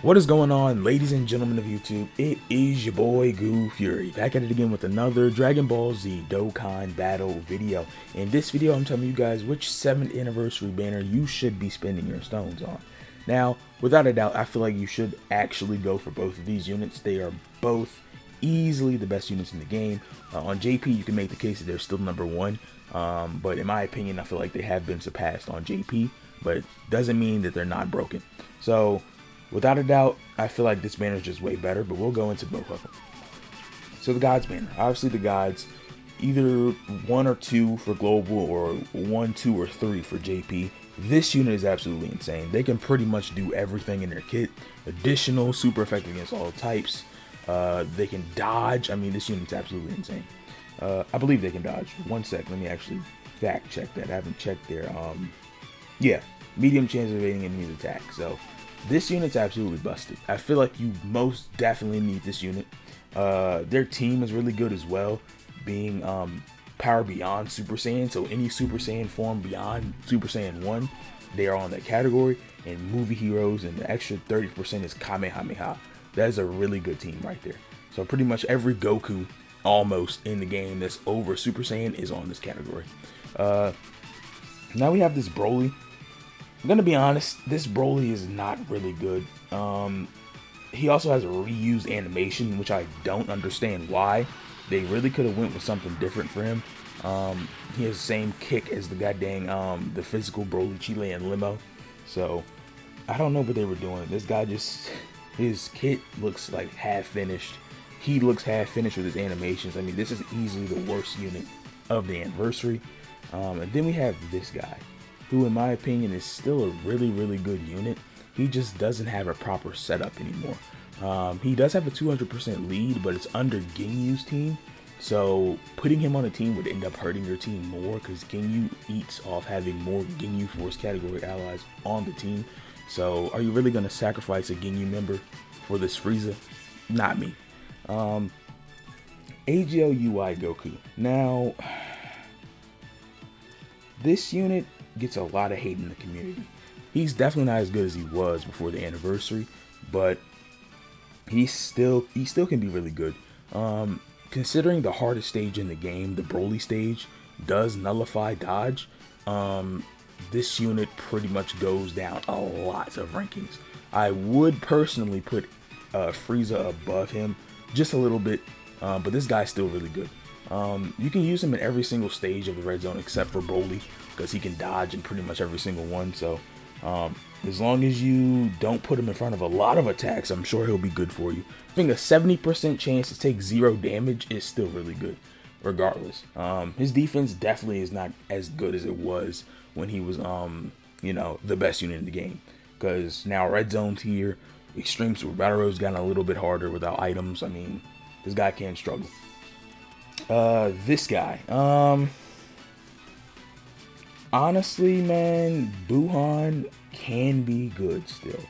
What is going on, ladies and gentlemen of YouTube? It is your boy Goo-FuRY, back at it again with another Dragon Ball Z Dokkan battle video. In this video, I'm telling you guys which 7th anniversary banner you should be spending your stones on. Now, without a doubt, I feel like you should actually go for both of these units. They are both easily the best units in the game. On JP, you can make the case that they're still number one, but in my opinion, I feel like they have been surpassed on JP, but doesn't mean that they're not broken. So, without a doubt, I feel like this banner is just way better, but we'll go into both of them. So the Gods banner. Obviously the Gods, either 1 or 2 for Global or 1, 2, or 3 for JP. This unit is absolutely insane. They can pretty much do everything in their kit. Additional, super effective against all types. They can dodge. I mean, this unit's absolutely insane. I believe they can dodge. One sec, let me actually fact check that. I haven't checked their, yeah, medium chance of evading enemy's attack. So this unit's absolutely busted. I feel like you most definitely need this unit. Their team is really good as well, being power beyond Super Saiyan. So any Super Saiyan form beyond Super Saiyan 1, they are on that category. And movie heroes, and the extra 30% is Kamehameha. That is a really good team right there. So pretty much every Goku almost in the game that's over Super Saiyan is on this category. Now we have this Broly. I'm gonna be honest, this Broly is not really good. He also has a reused animation, which I don't understand why. They really could have went with something different for him. He has the same kick as the goddamn the physical Broly Chile and Limo. So I don't know what they were doing. This guy just, his kit looks like half finished. He looks half finished with his animations. I mean, this is easily the worst unit of the anniversary. And then we have this guy, who in my opinion is still a really good unit. He just doesn't have a proper setup anymore. He does have a 200% lead, but it's under Ginyu's team. So putting him on a team would end up hurting your team more, because Ginyu eats off having more Ginyu Force category allies on the team. So are you really going to sacrifice a Ginyu member for this Frieza? Not me. AGL UI Goku. Now, this unit gets a lot of hate in the community. He's definitely not as good as he was before the anniversary, but he still can be really good. Considering the hardest stage in the game, the Broly stage, does nullify dodge, this unit pretty much goes down a lot of rankings. I would personally put Frieza above him just a little bit, but this guy's still really good. You can use him in every single stage of the red zone except for Broly, because he can dodge in pretty much every single one. So as long as you don't put him in front of a lot of attacks, I'm sure he'll be good for you. I think a 70% chance to take 0 damage is still really good regardless. His defense definitely is not as good as it was when he was you know, the best unit in the game, because now red zone's here. Extreme Super Battle Road's gotten a little bit harder without items. I mean, this guy can struggle. This guy, honestly, man, Buhan can be good still.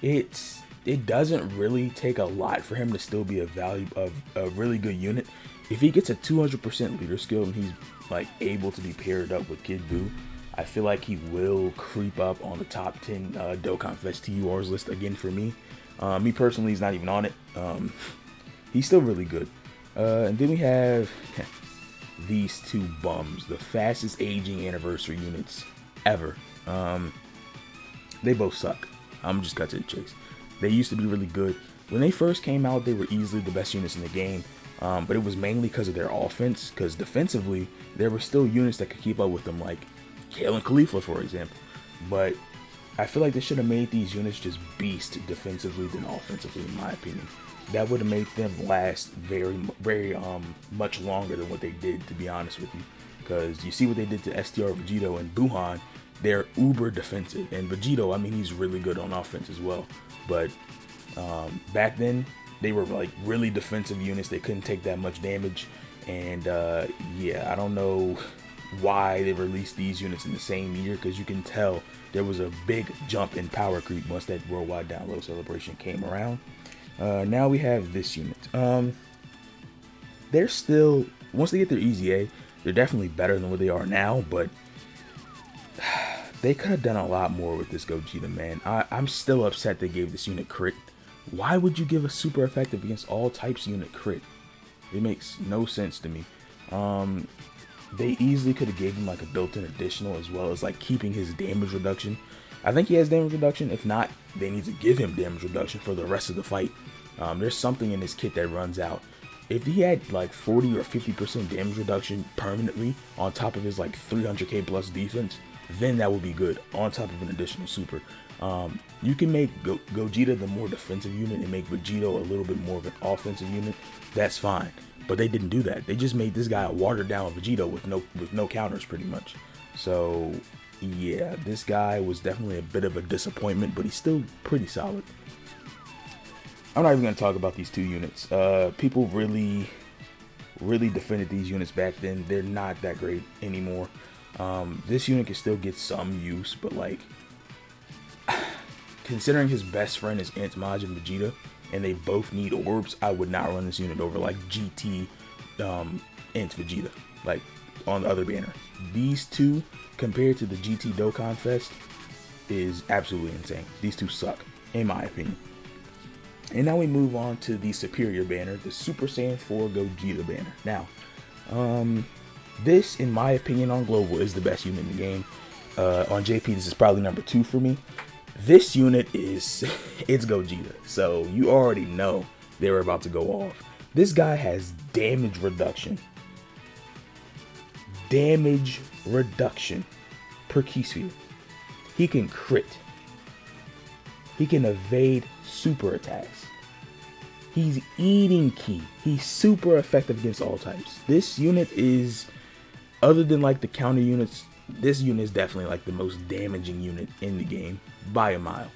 It doesn't really take a lot for him to still be a really good unit. If he gets a 200% leader skill and he's like able to be paired up with Kid Buu, I feel like he will creep up on the top 10 Dokkan Fest TURs list again for me. Me personally, he's not even on it. He's still really good. And then we have these two bums, the fastest aging anniversary units ever. They both suck. I'm just cut to the chase. They used to be really good. When they first came out, they were easily the best units in the game. But it was mainly because of their offense, because defensively, there were still units that could keep up with them, like Kale and Khalifa, for example. But I feel like they should have made these units just beast defensively than offensively, in my opinion. That would have made them last very much longer than what they did, to be honest with you. Because you see what they did to Sdr Vegito and Buhan. They're uber defensive. And Vegito, I mean, he's really good on offense as well. But back then, they were like really defensive units. They couldn't take that much damage. And yeah, I don't know why they released these units in the same year, because you can tell there was a big jump in power creep once that worldwide download celebration came around. Now we have this unit. They're still, once they get their easy A, they're definitely better than what they are now, but They could have done a lot more with this Gogeta, man. I'm still upset they gave this unit crit. Why would you give a super effective against all types unit crit? It makes no sense to me. They easily could have gave him like a built-in additional, as well as like keeping his damage reduction. I think he has damage reduction. If not, they need to give him damage reduction for the rest of the fight. There's something in this kit that runs out. If he had like 40 or 50% damage reduction permanently on top of his like 300k plus defense, then that would be good on top of an additional super. You can make Gogeta the more defensive unit and make Vegito a little bit more of an offensive unit. That's fine, but they didn't do that. They just made this guy a watered down Vegito with no counters pretty much. So yeah, this guy was definitely a bit of a disappointment, but he's still pretty solid. I'm not even going to talk about these two units. People really defended these units back then. They're not that great anymore. This unit can still get some use, but like, considering his best friend is Maj and Vegeta, and they both need orbs, I would not run this unit over like GT Vegeta, like on the other banner. These two, compared to the GT Dokkan Fest, is absolutely insane. These two suck, in my opinion. And now we move on to the superior banner, the Super Saiyan 4 Gogeta banner. Now, this, in my opinion, on Global is the best unit in the game. On JP, this is probably number 2 for me. This unit is, it's Gogeta, so you already know they were about to go off. This guy has damage reduction. Damage reduction per key sphere. He can crit. He can evade super attacks. He's eating ki. He's super effective against all types. This unit is, other than like the counter units, this unit is definitely like the most damaging unit in the game by a mile.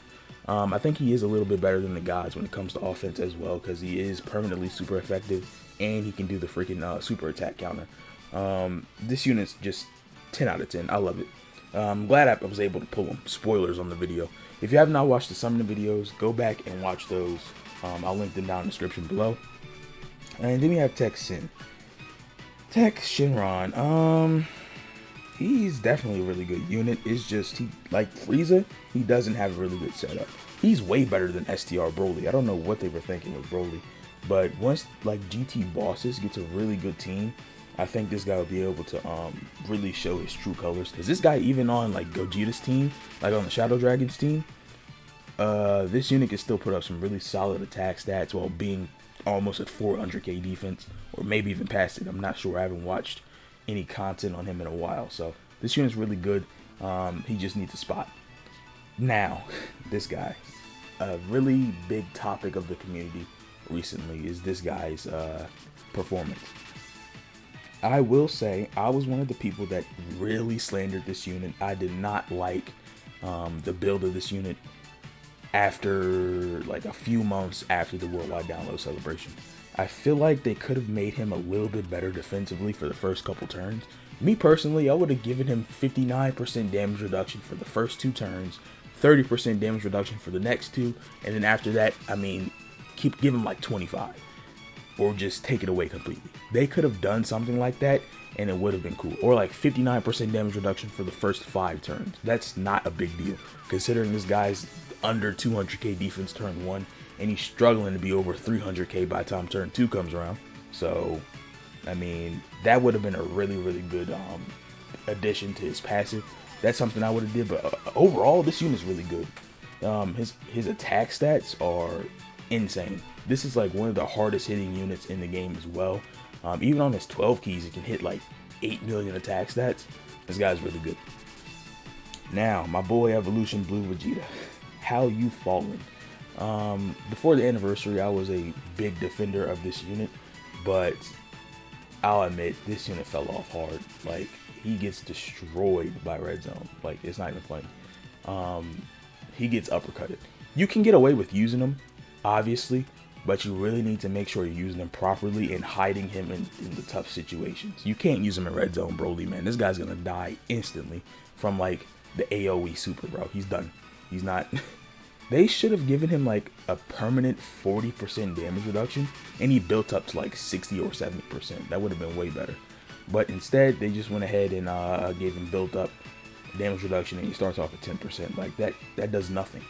I think he is a little bit better than the gods when it comes to offense as well, because he is permanently super effective and he can do the freaking super attack counter. This unit's just 10 out of 10. I love it. I'm glad I was able to pull them. Spoilers on the video. If you have not watched the summoning videos, go back and watch those. I'll link them down in the description below. And then we have Tech Sin. Tech Shinron. He's definitely a really good unit. It's just, he, like Frieza, he doesn't have a really good setup. He's way better than Sdr Broly. I don't know what they were thinking with Broly. But once like GT Bosses gets a really good team, I think this guy will be able to really show his true colors. Because this guy, even on like Gogeta's team, like on the Shadow Dragon's team, this unit can still put up some really solid attack stats while being almost at 400k defense, or maybe even past it. I'm not sure. I haven't watched any content on him in a while, so this unit's really good. He just needs a spot. Now, this guy, a really big topic of the community recently is this guy's performance. I will say I was one of the people that really slandered this unit. I did not like the build of this unit after like a few months after the worldwide download celebration. I feel like they could have made him a little bit better defensively for the first couple turns. Me personally, I would have given him 59% damage reduction for the first 2 turns, 30% damage reduction for the next 2, and then after that, I mean, give him like 25, or just take it away completely. They could have done something like that, and it would have been cool. Or like 59% damage reduction for the first 5 turns. That's not a big deal, considering this guy's under 200k defense turn 1, and he's struggling to be over 300k by the time turn 2 comes around. So, I mean, that would have been a really, really good addition to his passive. That's something I would have did, but overall, this unit is really good. His attack stats are insane. This is like one of the hardest hitting units in the game as well. Even on his 12 keys, it can hit like 8 million attack stats. This guy's really good. Now, my boy Evolution Blue Vegeta. How you fallen? Before the anniversary, I was a big defender of this unit, but I'll admit this unit fell off hard. Like, he gets destroyed by Red Zone. Like, it's not even funny. He gets uppercutted. You can get away with using him, obviously, but you really need to make sure you're using him properly and hiding him in the tough situations. You can't use him in Red Zone Broly, man. This guy's gonna die instantly from like the AoE super, bro. He's done. He's not. They should have given him like a permanent 40% damage reduction, and he built up to like 60 or 70%. That would have been way better. But instead, they just went ahead and gave him built up damage reduction, and he starts off at 10%. Like that does nothing.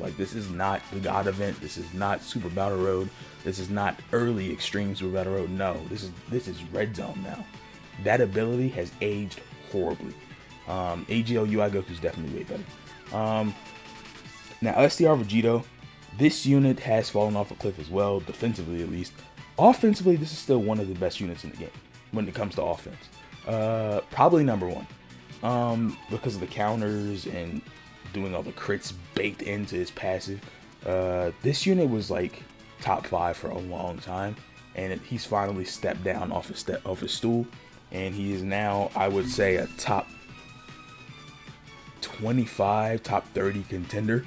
Like, this is not the God event. This is not Super Battle Road. This is not early Extreme Super Battle Road. No, this is Red Zone now. That ability has aged horribly. AGL UI Goku is definitely way better. Now Sdr Vegito, this unit has fallen off a cliff as well, defensively at least. Offensively, this is still one of the best units in the game when it comes to offense. Probably number one, because of the counters and doing all the crits baked into his passive. This unit was like top 5 for a long time, and he's finally stepped down off his stool, and he is now, I would say, a top 25, top 30 contender.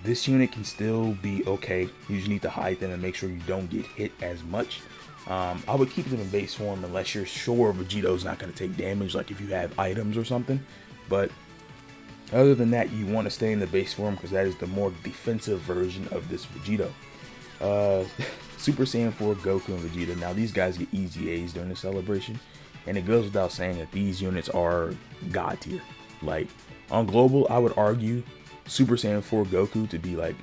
This unit can still be okay. You just need to hide them and make sure you don't get hit as much. I would keep them in base form unless you're sure Vegito's not going to take damage, like if you have items or something. But other than that, you want to stay in the base form because that is the more defensive version of this Vegito. Super Saiyan 4 Goku and Vegeta. Now these guys get easy A's during the celebration, and it goes without saying that these units are god tier. Like on global, I would argue Super Saiyan 4 Goku to be like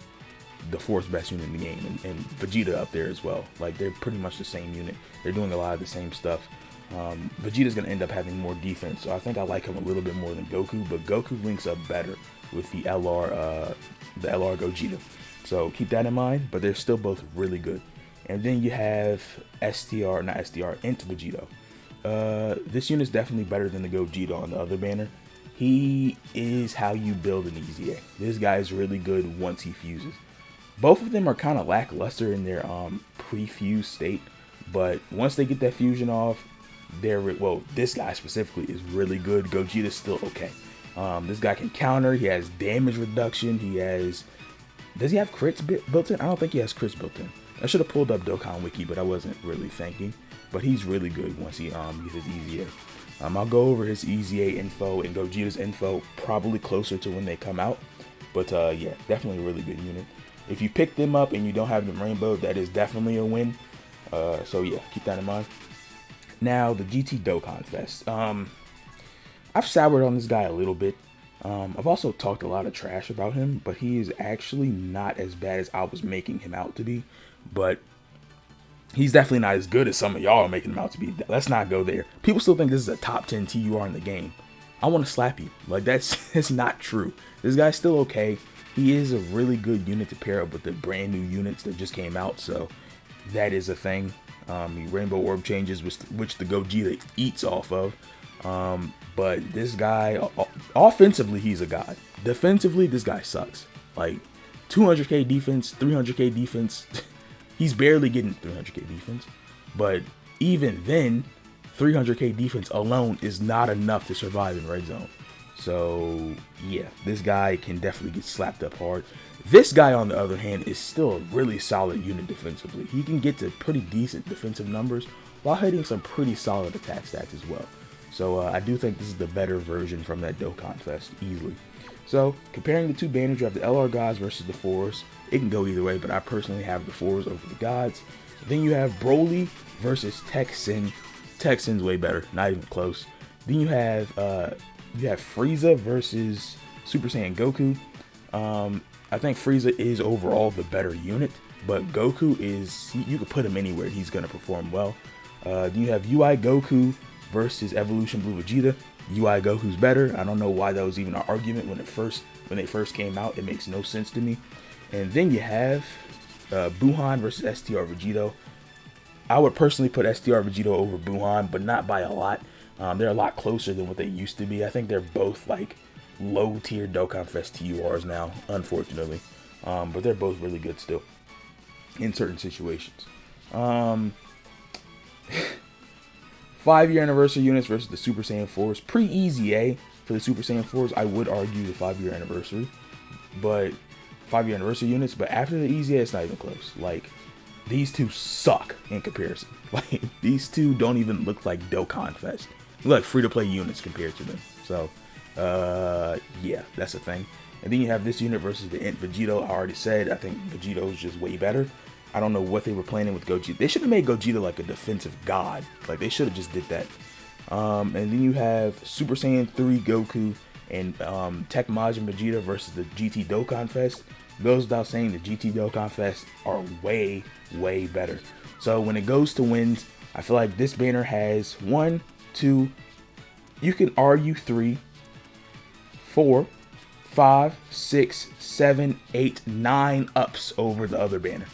the 4th best unit in the game, and Vegeta up there as well. Like, they're pretty much the same unit. They're doing a lot of the same stuff. Vegeta's going to end up having more defense, so I think I like him a little bit more than Goku, but Goku links up better with the LR Gogeta. So keep that in mind, but they're still both really good. And then you have Int Vegito. This unit's definitely better than the Gogeta on the other banner. He is how you build an easy A. This guy is really good once he fuses. Both of them are kind of lackluster in their pre-fuse state, but once they get that fusion off, this guy specifically is really good. Gogeta's still okay. This guy can counter. He has damage reduction. Does he have crits built in? I don't think he has crits built in. I should have pulled up Dokkan Wiki, but I wasn't really thinking. But he's really good once he gets his easy A. I'll go over his easy A info and Gogeta's info probably closer to when they come out. But yeah, definitely a really good unit. If you pick them up and you don't have them rainbow, that is definitely a win. So yeah, keep that in mind. Now, the GT Dokkan Fest. I've soured on this guy a little bit. I've also talked a lot of trash about him, but he is actually not as bad as I was making him out to be. But he's definitely not as good as some of y'all are making him out to be. Let's not go there. People still think this is a top 10 TUR in the game. I want to slap you. Like, that's not true. This guy's still okay. He is a really good unit to pair up with the brand new units that just came out, so that is a thing. The Rainbow Orb changes, which the Gogeta eats off of. But this guy, offensively, he's a god. Defensively, this guy sucks. Like, 200k defense, 300k defense. He's barely getting 300k defense. But even then, 300k defense alone is not enough to survive in Red Zone. So, yeah, this guy can definitely get slapped up hard. This guy, on the other hand, is still a really solid unit defensively. He can get to pretty decent defensive numbers while hitting some pretty solid attack stats as well. So, I do think this is the better version from that Dokkan Fest, easily. So, comparing the two banners, you have the LR Gods versus the 4s. It can go either way, but I personally have the 4s over the Gods. Then you have Broly versus Texan. Texan's way better, not even close. Then you have Frieza versus Super Saiyan Goku. I think Frieza is overall the better unit, but Goku is, you could put him anywhere, he's going to perform well. Then you have UI Goku versus Evolution Blue Vegeta. UI Goku's better. I don't know why that was even an argument when they first came out. It makes no sense to me. And then you have Buhan versus Sdr Vegito. I would personally put Sdr Vegito over Buhan, but not by a lot. They're a lot closer than what they used to be. I think they're both like low-tier Dokkan Fest TURs now, unfortunately. But they're both really good still in certain situations. 5-year anniversary units versus the Super Saiyan 4s. Pre-Easy A for the Super Saiyan 4s, I would argue the 5-year anniversary. But 5-year anniversary units, but after the Easy A, it's not even close. Like, these two suck in comparison. Like, these two don't even look like Dokkan Fest. They look like free-to-play units compared to them. So, yeah, that's a thing. And then you have this unit versus the Int Vegito. I already said, I think Vegito's just way better. I don't know what they were planning with Gogeta. They should have made Gogeta like a defensive god. Like, they should have just did that. And then you have Super Saiyan 3 Goku and Tech Majin Vegeta versus the GT Dokkan Fest. Goes without saying, the GT Dokkan Fest are way, way better. So when it goes to wins, I feel like this banner has 1, 2, you can argue 3, 4, 5, 6, 7, 8, 9 ups over the other banner.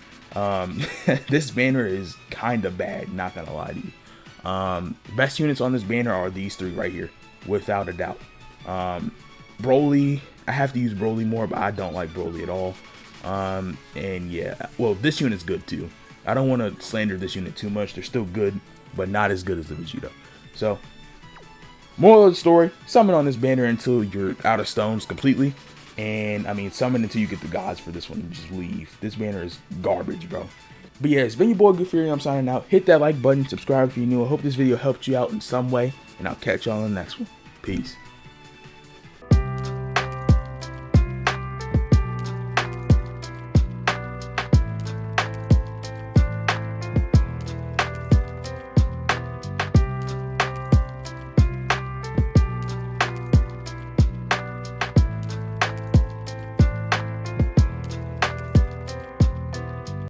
This banner is kind of bad, not gonna lie to you. Best units on this banner are these 3 right here, without a doubt. Broly, I have to use Broly more, but I don't like Broly at all. And yeah, well, this unit's good too. I don't want to slander this unit too much. They're still good, but not as good as the Vegeta. So, moral of the story, summon on this banner until you're out of stones completely. And, I mean, summon until you get the gods for this one and just leave. This banner is garbage, bro. But yeah, it's been your boy Goo-FuRY. I'm signing out. Hit that like button, subscribe if you're new. I hope this video helped you out in some way, and I'll catch y'all on the next one. Peace.